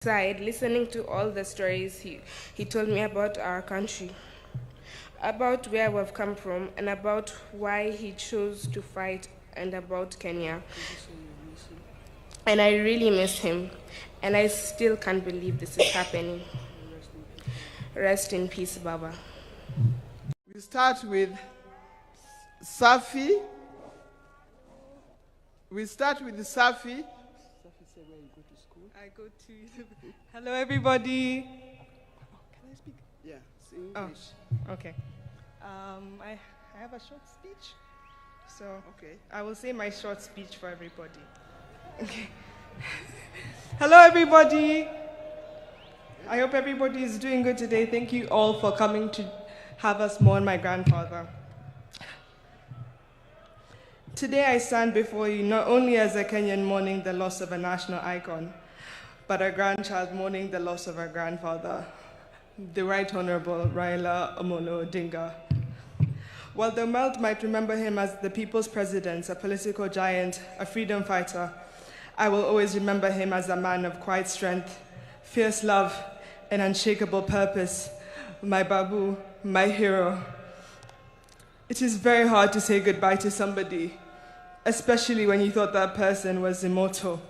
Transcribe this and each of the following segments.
Side, listening to all the stories he told me about our country, about where we've come from, and about why he chose to fight, and about Kenya. And I really miss him, and I still can't believe this is happening. Rest in peace, Baba. We start with Safi. Safi said where you go to school. I go to. Hello, everybody. Can I speak? Yeah, it's English. Oh, okay. I have a short speech, so Okay. I will say my short speech for everybody. Okay. Hello, everybody. I hope everybody is doing good today. Thank you all for coming to have us mourn my grandfather. Today I stand before you not only as a Kenyan mourning the loss of a national icon, but a grandchild mourning the loss of her grandfather, the Right Honorable RAILA Odinga. While the world might remember him as the people's president, a political giant, a freedom fighter, I will always remember him as a man of quiet strength, fierce love, and unshakable purpose, my Babu, my hero. It is very hard to say goodbye to somebody, especially when you thought that person was immortal.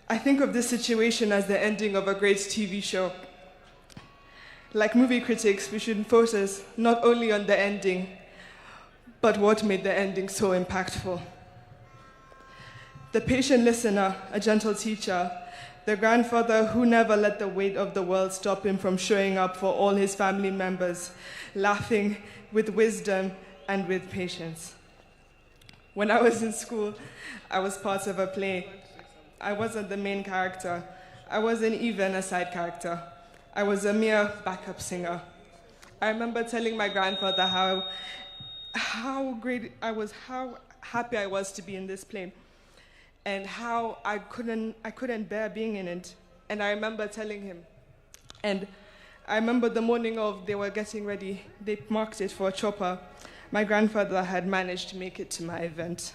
I think of this situation as the ending of a great TV show. Like movie critics, we should focus not only on the ending, but what made the ending so impactful. The patient listener, a gentle teacher, the grandfather who never let the weight of the world stop him from showing up for all his family members, laughing with wisdom and with patience. When I was in school, I was part of a play. I wasn't the main character. I wasn't even a side character. I was a mere backup singer. I remember telling my grandfather how great I was, how happy I was to be in this play, and how I couldn't bear being in it. And I remember telling him. And I remember the morning of they were getting ready, they marked it for a chopper. My grandfather had managed to make it to my event.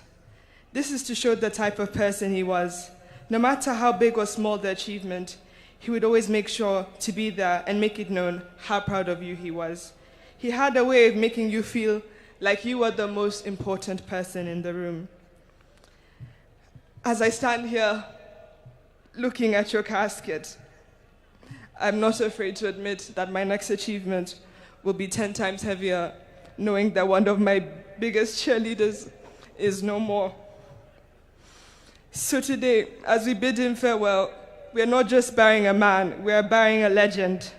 This is to show the type of person he was. No matter how big or small the achievement, he would always make sure to be there and make it known how proud of you he was. He had a way of making you feel like you were the most important person in the room. As I stand here looking at your casket, I'm not afraid to admit that my next achievement will be 10 times heavier, knowing that one of my biggest cheerleaders is no more. So today, as we bid him farewell, we are not just burying a man, we are burying a legend.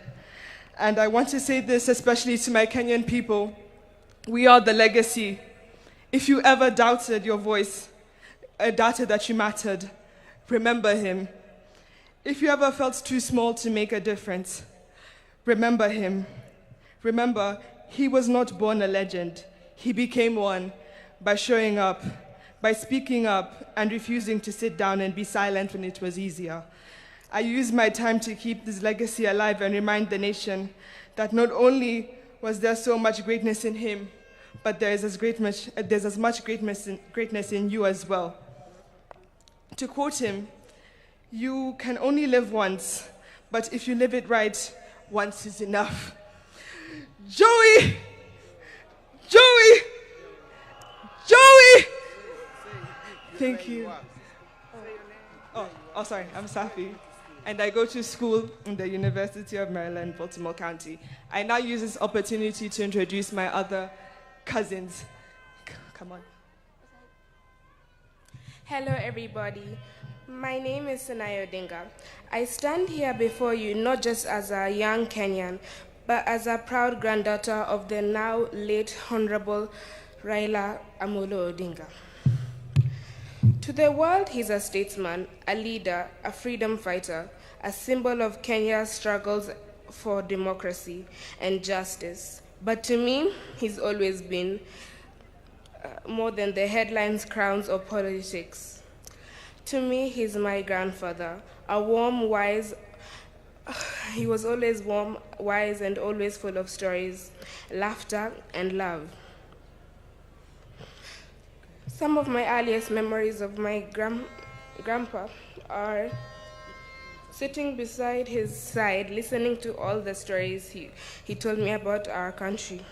And I want to say this especially to my Kenyan people. We are the legacy. If you ever doubted your voice, doubted that you mattered, remember him. If you ever felt too small to make a difference, remember him. Remember, he was not born a legend. He became one by showing up, by speaking up and refusing to sit down and be silent when it was easier. I use my time to keep this legacy alive and remind the nation that not only was there so much greatness in him, but there's as much greatness in you as well. To quote him, you can only live once, but if you live it right, once is enough. Joey! Joey! Joey! Thank you. Oh, sorry, I'm Safi. And I go to school in the University of Maryland, Baltimore County. I now use this opportunity to introduce my other cousins. Come on. Hello, everybody. My name is RAILA Odinga. I stand here before you not just as a young Kenyan, but as a proud granddaughter of the now late Honorable RAILA Odinga. To the world, he's a statesman, a leader, a freedom fighter, a symbol of Kenya's struggles for democracy and justice. But to me, he's always been more than the headlines, crowns, or politics. To me, he's my grandfather, a warm, wise. He was always warm, wise, and always full of stories, laughter, and love. Some of my earliest memories of my grandpa are sitting beside his side, listening to all the stories he told me about our country,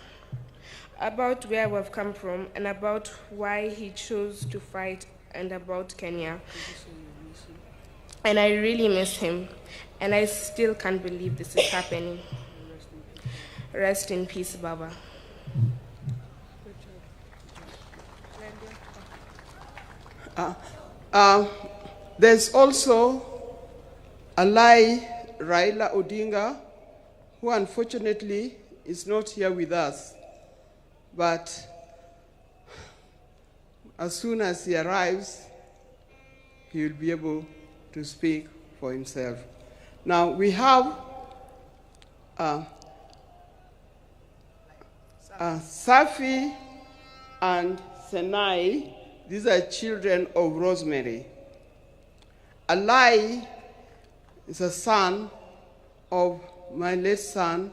about where we've come from, and about why he chose to fight, and about Kenya. And I really miss him, and I still can't believe this is happening. Rest in peace, Baba. There's also RAILA Odinga, who unfortunately is not here with us. But as soon as he arrives, he will be able to speak for himself. Now we have Safi and Senai. These are children of Rosemary. Alai is a son of my late son,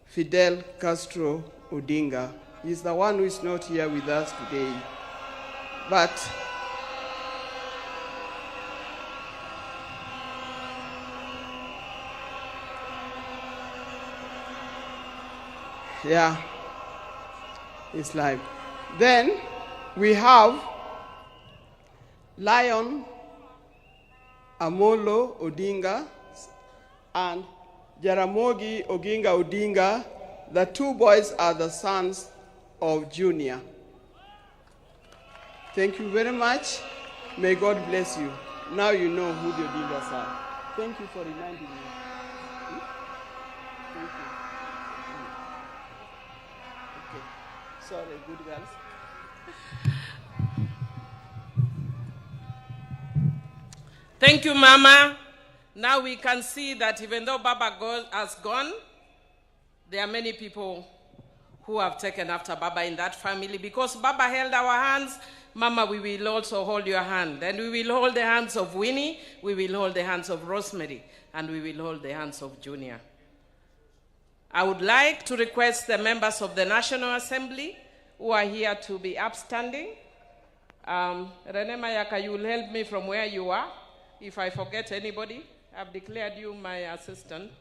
Fidel Castro Odinga. He's the one who is not here with us today. But yeah, it's live. Then we have Lion Amolo Odinga and Jaramogi Oginga Odinga. The two boys are the sons of Junior. Thank you very much. May God bless you. Now you know who the Odingas are. Thank you for reminding me. Thank you. Okay. Sorry, good girls. Thank you, Mama. Now we can see that even though Baba has gone, there are many people who have taken after Baba in that family. Because Baba held our hands, Mama, we will also hold your hand. And we will hold the hands of Winnie, we will hold the hands of Rosemary, and we will hold the hands of Junior. I would like to request the members of the National Assembly who are here to be upstanding. Rene Mayaka, you will help me from where you are. If I forget anybody, I've declared you my assistant.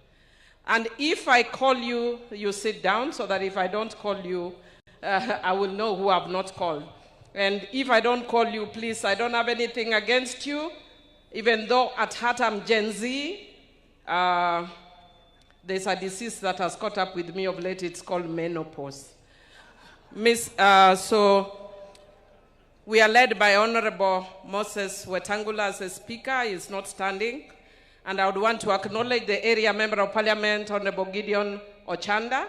And if I call you, you sit down so that if I don't call you, I will know who I've not called. And if I don't call you, please, I don't have anything against you. Even though at heart I'm Gen Z, there's a disease that has caught up with me of late. It's called menopause. So we are led by Honorable Moses Wetangula as a speaker. He is not standing. And I would want to acknowledge the area member of parliament, Honorable Gideon Ochanda.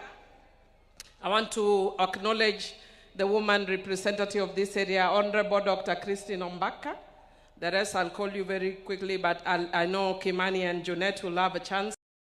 I want to acknowledge the woman representative of this area, Honorable Dr. Christine Ombaka. The rest I'll call you very quickly, but I know Kimani and Junette will have a chance.